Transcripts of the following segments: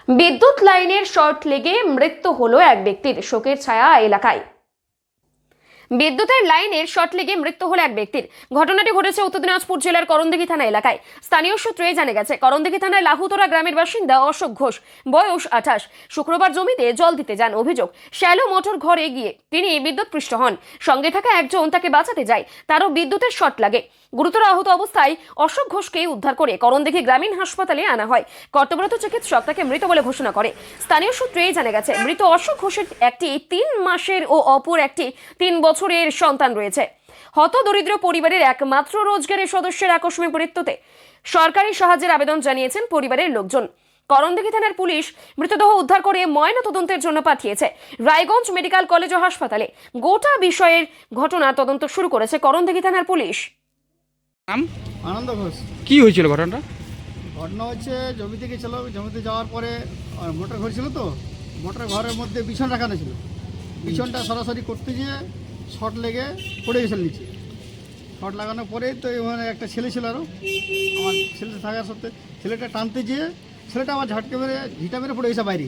বিদ্যুৎ লাইনের শর্ট লেগে মৃত্যু হলো এক ব্যক্তির, শোকের ছায়া এলাকায়। বিদ্যুতের লাইনের শর্ট লেগে মৃত্যু হলো এক ব্যক্তির। ঘটনাটি ঘটেছে উত্তর দিনাজপুর জেলার করণদিঘি থানা এলাকায়। স্থানীয় সূত্রে জানা গেছে, করণদিঘি থানার লাহুতরা গ্রামের বাসিন্দা অশোক ঘোষ, বয়স 28, শুক্রবার জমিতে জল দিতে যান। অভিযোগ, শ্যালো মোটর ঘরে গিয়ে তিনি বিদ্যুৎপৃষ্ট হন। সঙ্গে থাকা একজন তাকে বাঁচাতে যায়, তারও বিদ্যুতের শর্ট লাগে। গুরুতর আহত অবস্থায় অশোক ঘোষকে উদ্ধার করে করণদিঘি গ্রামীণ হাসপাতালে আনা হয়। কর্তব্যরত চিকিৎসক তাকে মৃত বলে ঘোষণা করে। স্থানীয় সূত্রে জানা গেছে, মৃত অশোক ঘোষের একটি 3 মাসের ও অপর একটি 3 বছরের সন্তান রয়েছে। হতদরিদ্র পরিবারের একমাত্র রোজগারের সদস্যের আকস্মিক মৃত্যুতে সরকারি সাহায্যের আবেদন জানিয়েছেন পরিবারের লোকজন। করণদিঘি থানার পুলিশ মৃতদেহ উদ্ধার করে ময়না তদন্তের জন্য পাঠিয়েছে রায়গঞ্জ মেডিকেল কলেজ ও হাসপাতালে। গোটা বিষয়ের ঘটনার তদন্ত শুরু করেছে করণদিঘি থানার পুলিশ। নাম? আনন্দ ঘোষ। কি হয়েছিল ঘটনাটা? ঘটনা হচ্ছে, জমিতে গেছিল, জমিতে যাওয়ার পরে মোটর ঘর ছিল, তো মোটর ঘরের মধ্যে বিছন রাখানো ছিল। বিছনটা সরাসরি করতে গিয়ে শর্ট লেগে পড়ে গেছিল নিচে। শর্ট লাগানোর পরে তো এখানে একটা ছেলে ছিল, আরও আমার ছেলে থাকার সত্ত্বে ছেলেটা টানতে গিয়ে ছেলেটা আবার ঝাটকে মেরে ঝিটা মেরে পড়ে গেছে বাইরে।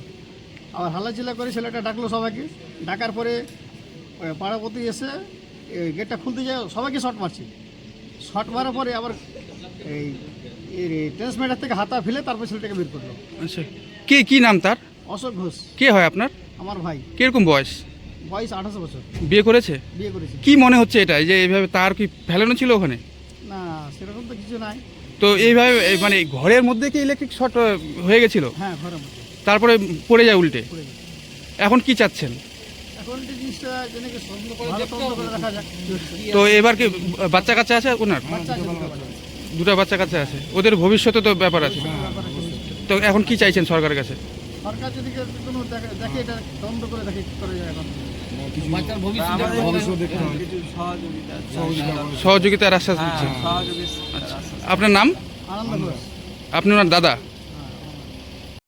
আবার হাল্লাচিল্লা করে ছেলেটা ডাকলো সবাইকে। ডাকার পরে পাড়াপতি এসে গেটটা খুলতে যায়, সবাইকে শর্ট মারছে। শর্ট মারার পরে আবার এই ট্রান্সমিটার থেকে হাতা ফেলে তারপর ছেলেটাকে বের করলো। আচ্ছা, কি নাম তার? অশোক ঘোষ। কে হয় আপনার? আমার ভাই। কিরকম বয়স? বয়স 28 বছর। বিয়ে করেছে? বিয়ে করেছে। কি মনে হচ্ছে এটা, যে এইভাবে তার কি ফেলানো ছিল ওখানে? না, সেরকম তো কিছু নাই। তো এইভাবে মানে ঘরের মধ্যে কি ইলেকট্রিক শর্ট হয়ে গেছিল? হ্যাঁ, ঘরের মধ্যে তারপরে পড়ে যায় উল্টে। পড়ে গেছে। এখন কি চাচ্ছেন? এখন যে জিনিসটা যেনাকে ভালো তদন্ত করে দেখা যাক কি হচ্ছে। তো এবার কি বাচ্চা কাচ্চা আছে ওনার? বাচ্চা আছে, দুটো বাচ্চা। দুটো বাচ্চা কাচ্চা আছে, ওদের ভবিষ্যতে তো ব্যাপার আছে। ব্যাপারে কি হচ্ছে। তো এখন কি চাইছেন সরকারের কাছে? সরকার যদি কোনো দেখে এটা তদন্ত করে দেখে কি করে যায়। এখন সহযোগিতার আশ্বাস দিচ্ছেন। আচ্ছা, আপনার নাম? আনন্দ ঘোষ। আপনি ওনার দাদা?